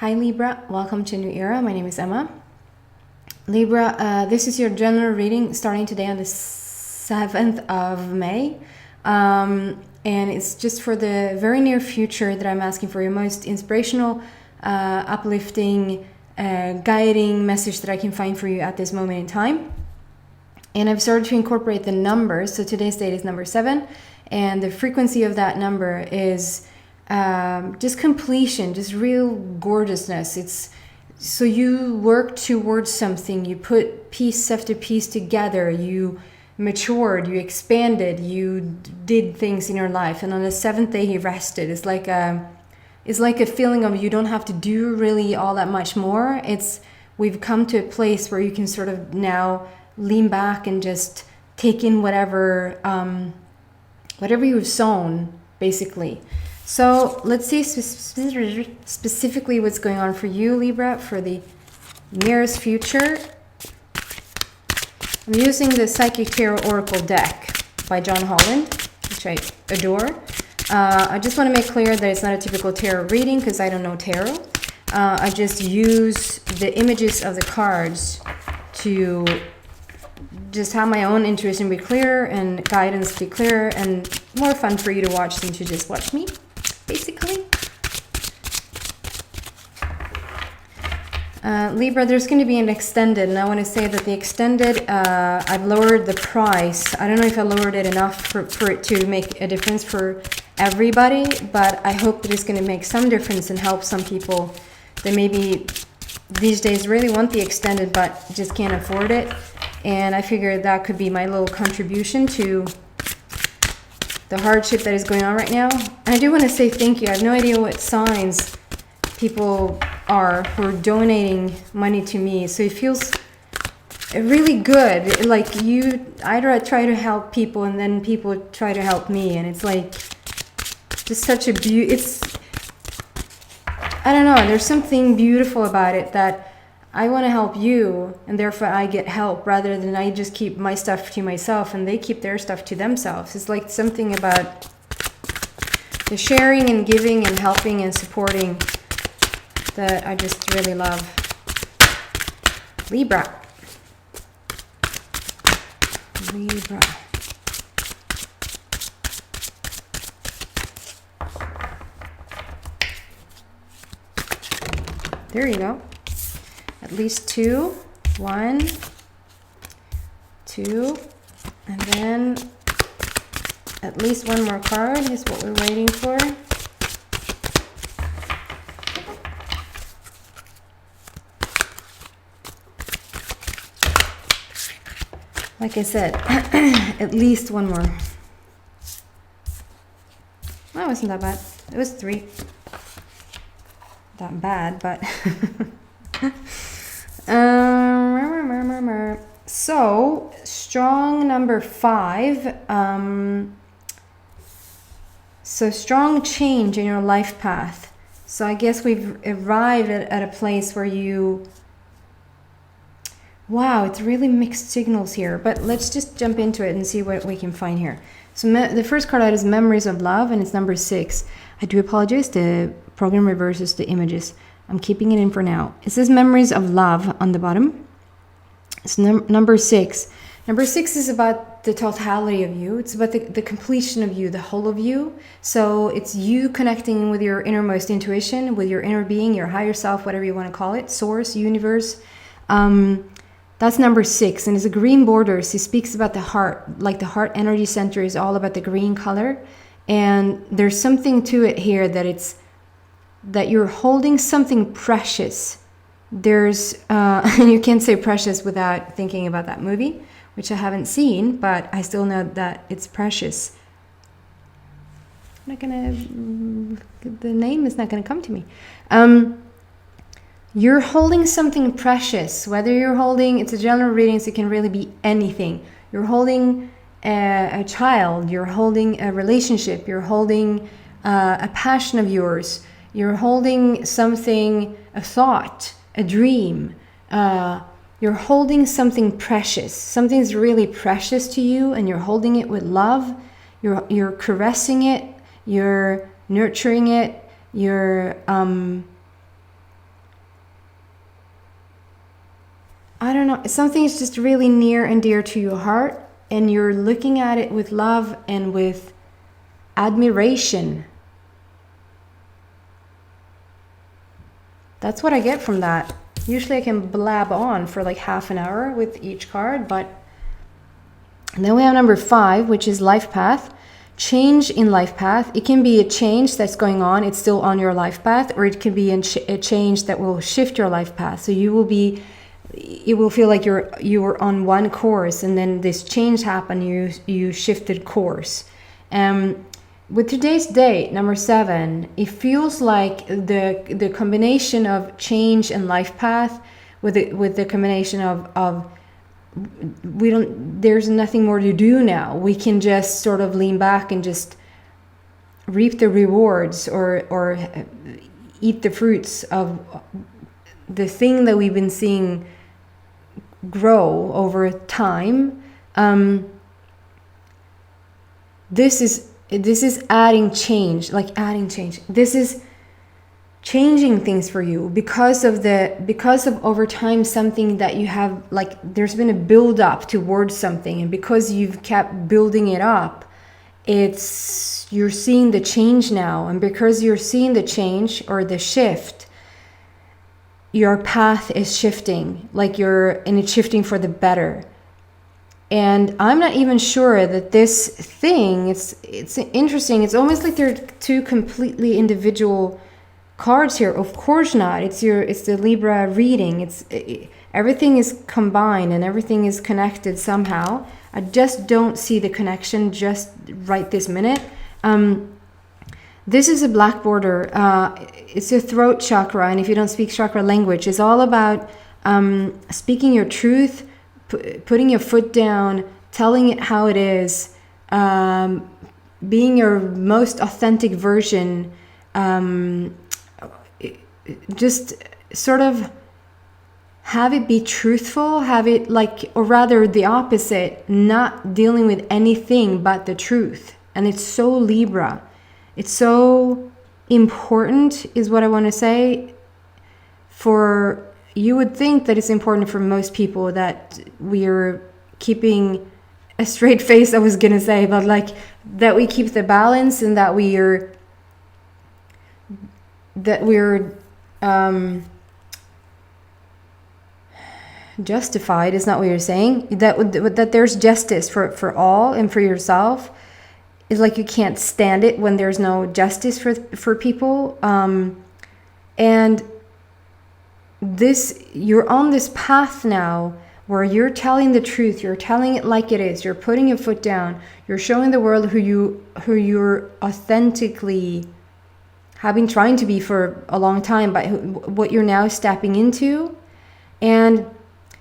Hi Libra, welcome to New Era. My name is Emma. Libra, this is your general reading starting today on the 7th of May. And it's just for the very near future that I'm asking for your most inspirational, uplifting, guiding message that I can find for you at this moment in time. And I've started to incorporate the numbers. So today's date is number 7. And the frequency of that number is just completion, just real gorgeousness. It's so you work towards something, you put piece after piece together, you matured, you expanded, you did things in your life, and on the 7th day he rested. It's like a feeling of you don't have to do really all that much more. We've come to a place where you can sort of now lean back and just take in whatever you've sown, basically. So let's see specifically what's going on for you, Libra, for the nearest future. I'm using the Psychic Tarot Oracle deck by John Holland, which I adore. I just want to make clear that it's not a typical tarot reading because I don't know tarot. I just use the images of the cards to just have my own intuition be clear and guidance be clear and more fun for you to watch than to just watch me, basically. Libra, there's going to be an extended, and I want to say that the extended, I've lowered the price. I don't know if I lowered it enough for it to make a difference for everybody, but I hope that it's going to make some difference and help some people that maybe these days really want the extended but just can't afford it. And I figured that could be my little contribution to the hardship that is going on right now. And I do want to say thank you. I have no idea what signs people are who are donating money to me. So it feels really good. Like I try to help people and then people try to help me. And it's like just such a I don't know. There's something beautiful about it that I want to help you, and therefore I get help rather than I just keep my stuff to myself and they keep their stuff to themselves. It's like something about the sharing and giving and helping and supporting that I just really love. Libra. There you go. At least 2. 1, 2, and then at least one more card is what we're waiting for. Like I said, at least one more. That wasn't that bad. It was 3. That bad, but so strong number 5. So strong change in your life path. So I guess we've arrived at a place where wow, it's really mixed signals here, but let's just jump into it and see what we can find here. So the first card out is Memories of Love, and it's number 6. I do apologize, the program reverses the images. I'm keeping it in for now. It says Memories of Love on the bottom. It's number 6. Number 6 is about the totality of you. It's about the completion of you, the whole of you. So it's you connecting with your innermost intuition, with your inner being, your higher self, whatever you want to call it, source, universe. That's number 6, and it's a green border. So it speaks about the heart, like the heart energy center is all about the green color. And there's something to it here that you're holding something precious. There's, and you can't say precious without thinking about that movie, which I haven't seen, but I still know that it's precious. The name is not gonna come to me. You're holding something precious, whether you're holding, it's a general reading, so it can really be anything. You're holding a child, you're holding a relationship, you're holding a passion of yours, you're holding something, a thought, a dream. You're holding something precious. Something's really precious to you, and you're holding it with love. You're caressing it, you're nurturing it, you're I don't know, something is just really near and dear to your heart, and you're looking at it with love and with admiration. That's what I get from that. Usually I can blab on for like half an hour with each card, but and then we have number 5, which is life path. Change in life path. It can be a change that's going on, it's still on your life path, or it can be a change that will shift your life path. So you will be, it will feel like you were on one course, and then this change happened, you shifted course. With today's date, number 7, it feels like the combination of change and life path with the combination of there's nothing more to do now. We can just sort of lean back and just reap the rewards or eat the fruits of the thing that we've been seeing grow over time. This is adding change, This is changing things for you because of over time something that you have, like there's been a build up towards something, and because you've kept building it up, you're seeing the change now, and because you're seeing the change or the shift, your path is shifting, and it's shifting for the better. And I'm not even sure that this thing, it's interesting. It's almost like they're two completely individual cards here. Of course not. It's the Libra reading. Everything is combined and everything is connected somehow. I just don't see the connection just right this minute. This is a black border. It's a throat chakra, and if you don't speak chakra language, it's all about speaking your truth, putting your foot down, telling it how it is, being your most authentic version, just sort of have it be truthful, or rather the opposite, not dealing with anything but the truth. And it's so Libra. It's so important, is what I want to say. You would think that it's important for most people that we're keeping a straight face, I was going to say, but that we keep the balance, and that we're justified is not what you're saying, that there's justice for all and for yourself. It's like you can't stand it when there's no justice for people, and you're on this path now where you're telling the truth, you're telling it like it is, you're putting your foot down, you're showing the world who you're authentically have been trying to be for a long time, but what you're now stepping into. And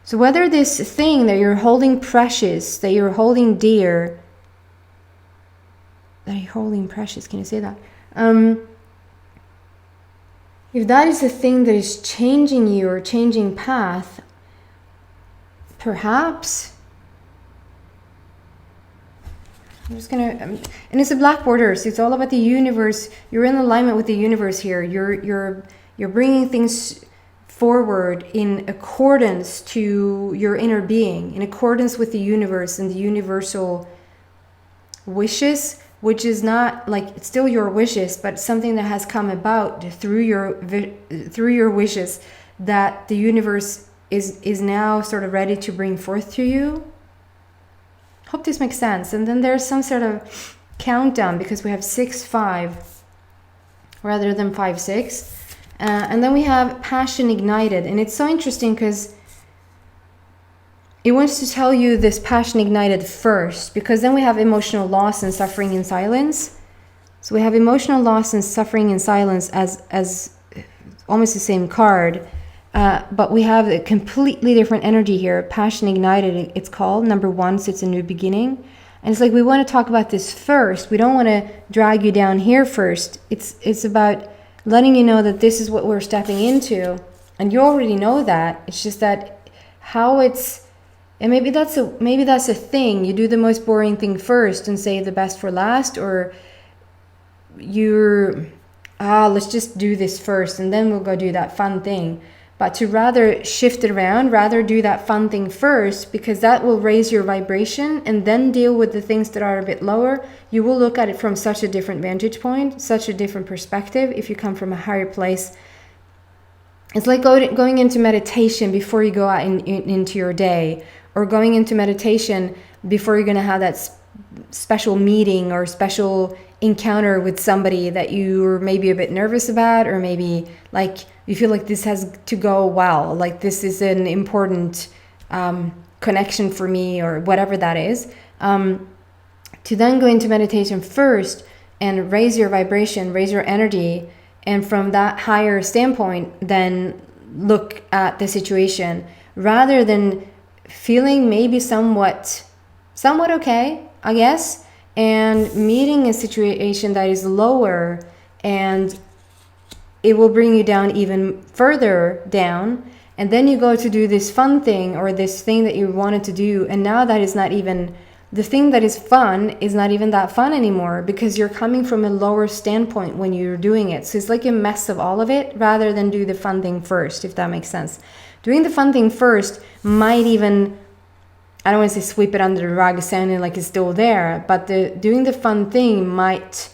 so whether this thing that you're holding precious, that you're holding dear, can you say that? If that is a thing that is changing you or changing path, perhaps and it's a black border, so it's all about the universe. You're in alignment with the universe here. You're bringing things forward in accordance to your inner being, in accordance with the universe and the universal wishes, which is not it's still your wishes, but something that has come about through your wishes, that the universe is now sort of ready to bring forth to you. Hope this makes sense. And then there's some sort of countdown, because we have 6-5 rather than 5-6, and then we have passion ignited, and it's so interesting because it wants to tell you this passion ignited first, because then we have emotional loss and suffering in silence. So we have emotional loss and suffering in silence as almost the same card. But we have a completely different energy here. Passion ignited, it's called. Number 1, so it's a new beginning. And it's like we want to talk about this first. We don't want to drag you down here first. It's about letting you know that this is what we're stepping into. And you already know that. It's just that how it's... And maybe that's a thing. You do the most boring thing first and save the best for last. Or let's just do this first and then we'll go do that fun thing. but to rather shift it around, rather do that fun thing first, because that will raise your vibration, and then deal with the things that are a bit lower. You will look at it from such a different vantage point, such a different perspective if you come from a higher place. It's like going into meditation before you go out into your day, or going into meditation before you're going to have that special meeting or special encounter with somebody that you're maybe a bit nervous about, or maybe like you feel like this has to go well, like this is an important connection for me, or whatever that is. To then go into meditation first and raise your vibration, raise your energy, and from that higher standpoint then look at the situation, rather than feeling maybe somewhat okay, I guess, and meeting a situation that is lower, and it will bring you down even further down. And then you go to do this fun thing, or this thing that you wanted to do, and now that is not even the thing that is fun, is not even that fun anymore, because you're coming from a lower standpoint when you're doing it. So it's like a mess of all of it, rather than do the fun thing first, if that makes sense. Doing the fun thing first might even, I don't want to say sweep it under the rug, sounding like it's still there, but doing the fun thing might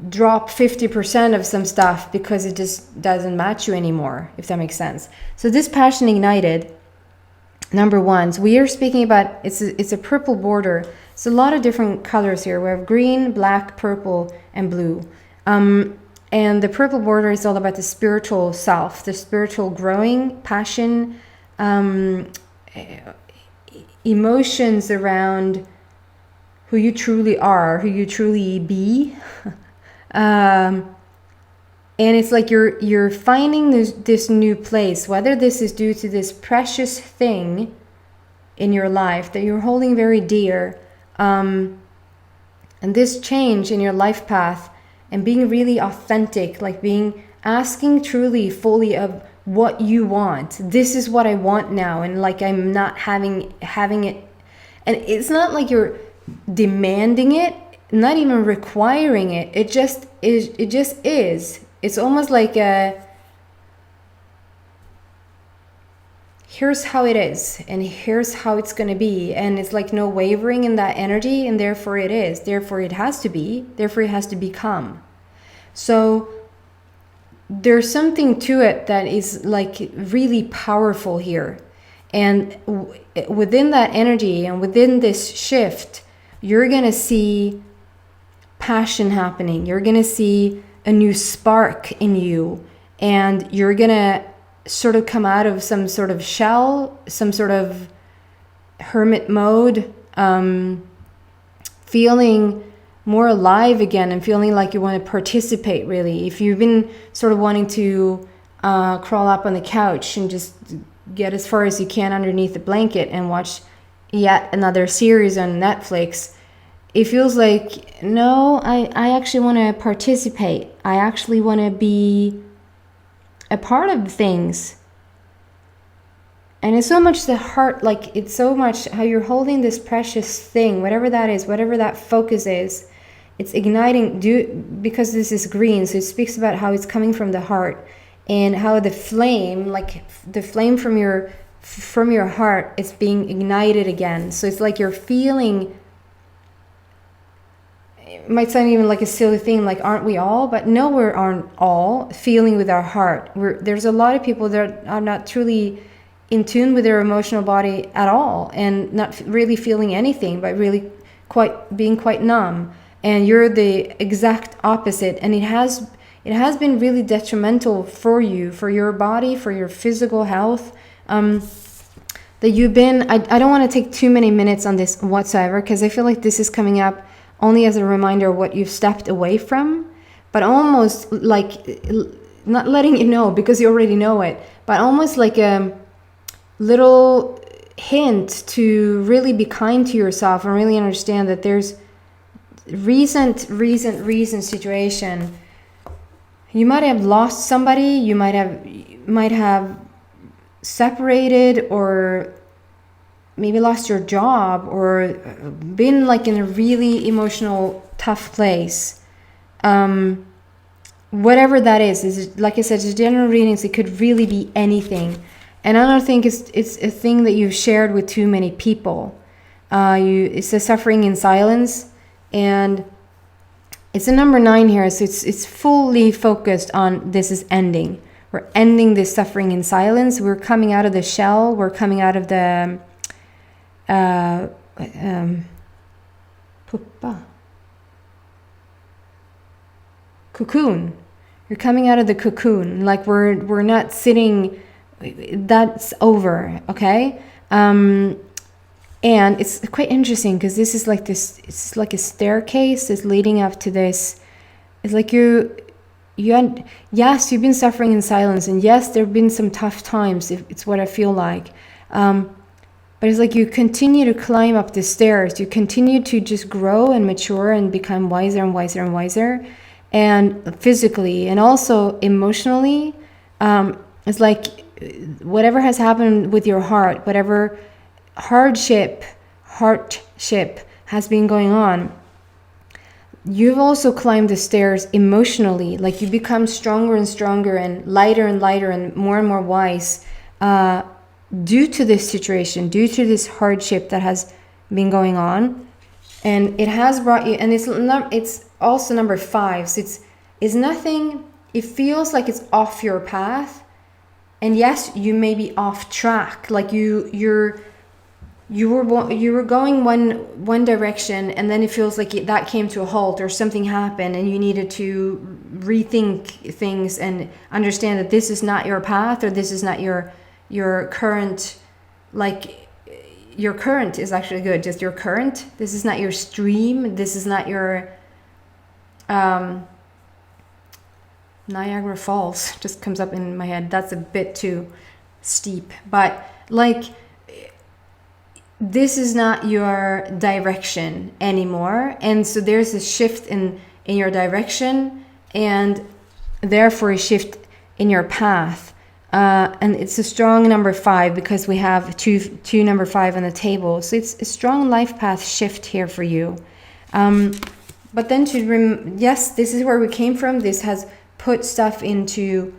drop 50% of some stuff, because it just doesn't match you anymore, if that makes sense. So this passion ignited, number one, so we are speaking about, it's a purple border. It's a lot of different colors here. We have green, black, purple, and blue. And the purple border is all about the spiritual self, the spiritual growing, passion, emotions around who you truly are, who you truly be. And it's like you're finding this new place, whether this is due to this precious thing in your life that you're holding very dear, and this change in your life path, and being really authentic, like asking truly fully of what you want. This is what I want now, and like I'm not having it, and it's not like you're demanding it, not even requiring it. It just is. It's almost like here's how it is, and here's how it's going to be, and it's like no wavering in that energy, and therefore it is, therefore it has to be, therefore it has to become. So there's something to it that is like really powerful here, and within that energy and within this shift, you're going to see passion happening. You're going to see a new spark in you, and you're going to sort of come out of some sort of shell, some sort of hermit mode, feeling more alive again, and feeling like you want to participate really. If you've been sort of wanting to crawl up on the couch and just get as far as you can underneath the blanket and watch yet another series on Netflix, it feels like, no, I actually want to participate. I actually want to be a part of things. And it's so much the heart, like it's so much how you're holding this precious thing, whatever that is, whatever that focus is, it's igniting, because this is green, so it speaks about how it's coming from the heart, and how the flame, like the flame from your heart, is being ignited again. So it's like you're feeling, it might sound even like a silly thing, like aren't we all? But no, we aren't all feeling with our heart. There's a lot of people that are not truly in tune with their emotional body at all, and not really feeling anything, but really being quite numb. And you're the exact opposite, and it has been really detrimental for you, for your body, for your physical health, that you've been, I don't want to take too many minutes on this whatsoever, because I feel like this is coming up only as a reminder of what you've stepped away from, but almost like not letting you know, because you already know it, but almost like a little hint to really be kind to yourself, and really understand that there's recent situation. You might have lost somebody, you might have separated, or maybe lost your job, or been like in a really emotional tough place, whatever that is like I said, it's general readings. It could really be anything. And I don't think it's a thing that you've shared with too many people. It's a suffering in silence, and it's a number 9 here, so it's fully focused on this is ending. We're ending this suffering in silence. We're coming out of the shell. We're coming out of the cocoon. You're coming out of the cocoon. Like we're not sitting. That's over. Okay. And it's quite interesting because this is like this. It's like a staircase that's leading up to this. It's like yes, you've been suffering in silence, and yes, there have been some tough times. It's what I feel like. But it's like you continue to climb up the stairs. You continue to just grow and mature and become wiser and wiser and wiser, and physically and also emotionally. It's like whatever has happened with your heart, whatever hardship has been going on, you've also climbed the stairs emotionally. Like you become stronger and stronger and lighter and more wise due to this situation, due to this hardship that has been going on. And it has brought you, and it's also number 5, so it's nothing. It feels like it's off your path, and yes, you may be off track. Like you were going one direction, and then it feels like that came to a halt, or something happened, and you needed to rethink things and understand that this is not your path, or this is not your current. Like your current is actually good. Just your current. This is not your stream. This is not your Niagara Falls. Just comes up in my head. That's a bit too steep, but like, this is not your direction anymore, and so there's a shift in your direction, and therefore a shift in your path. And it's a strong number 5 because we have two number 5 on the table, so it's a strong life path shift here for you. But then yes, this is where we came from. This has put stuff into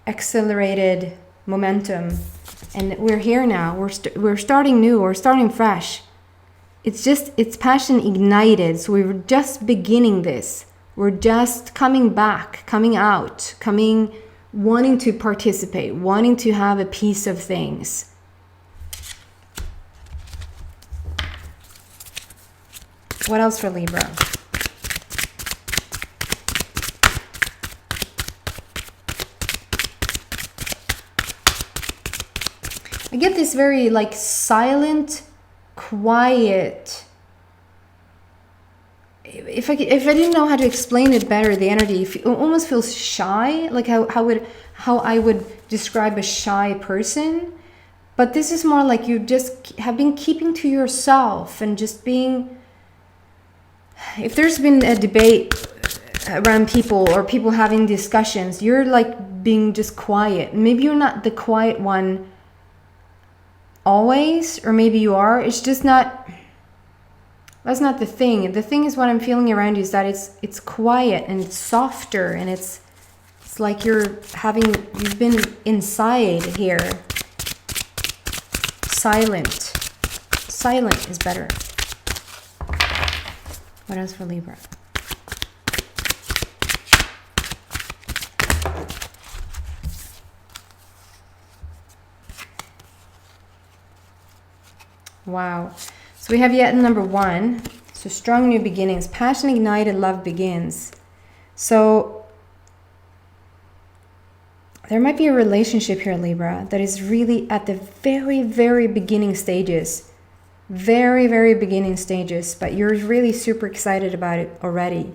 accelerated momentum. And we're here now. We're starting new. We're starting fresh. It's passion ignited. So we were just beginning this. We're just coming back, coming out, wanting to participate, wanting to have a piece of things. What else for Libra? I get this very like silent, quiet. If I didn't know how to explain it better, the energy almost feels shy. Like how I would describe a shy person. But this is more like you just have been keeping to yourself and just being. If there's been a debate around people or people having discussions, you're like being just quiet. Maybe you're not the quiet one always, or maybe you are. It's just not. That's not the thing. The thing is, what I'm feeling around you is that it's quiet and it's softer, and it's like you've been inside here. Silent is better. What else for Libra? Wow. So we have yet number 1. So strong new beginnings. Passion ignited, love begins. So there might be a relationship here, Libra, that is really at the very, very beginning stages. Very, very beginning stages. But you're really super excited about it already.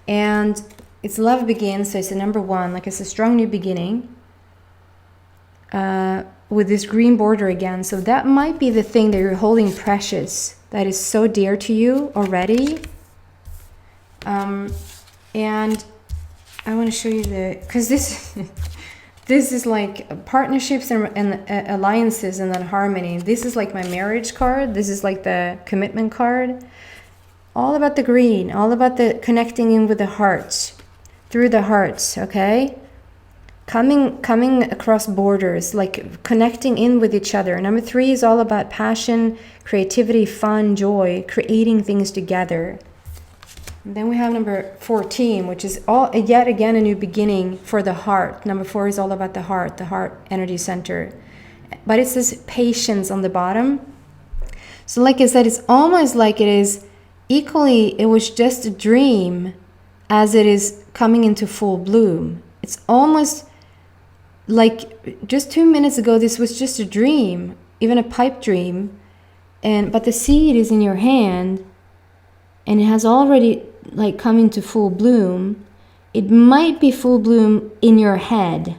And it's love begins. So it's a number 1. Like it's a strong new beginning. With this green border again. So that might be the thing that you're holding precious, that is so dear to you already. And I want to show you because this is like partnerships and alliances and then harmony. This is like my marriage card. This is like the commitment card. all about the green, all about the connecting in with the hearts, through the hearts, okay? Coming across borders, like connecting in with each other. Number 3 is all about passion, creativity, fun, joy, creating things together. And then we have number 14, which is yet again a new beginning for the heart. Number 4 is all about the heart energy center. But it says patience on the bottom. So like I said, it's almost like it is equally, it was just a dream as it is coming into full bloom. It's almost like just 2 minutes ago, this was just a dream, even a pipe dream. But the seed is in your hand and it has already like come into full bloom. It might be full bloom in your head.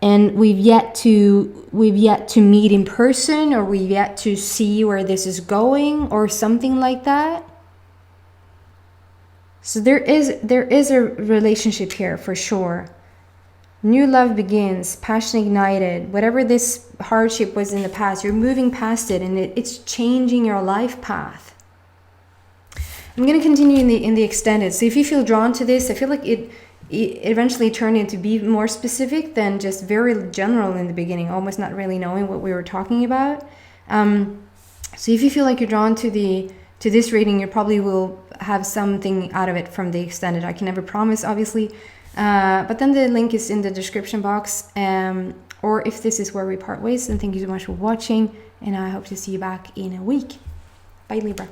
And we've yet to meet in person, or we've yet to see where this is going, or something like that. So there is a relationship here for sure. New love begins, passion ignited. Whatever this hardship was in the past, you're moving past it, and it's changing your life path. I'm going to continue in the extended. So if you feel drawn to this, I feel like it eventually turned into be more specific than just very general in the beginning, almost not really knowing what we were talking about. So if you feel like you're drawn to this reading, you probably will have something out of it from the extended. I can never promise, obviously, but then the link is in the description box. Or if this is where we part ways, then thank you so much for watching, and I hope to see you back in a week. Bye, Libra.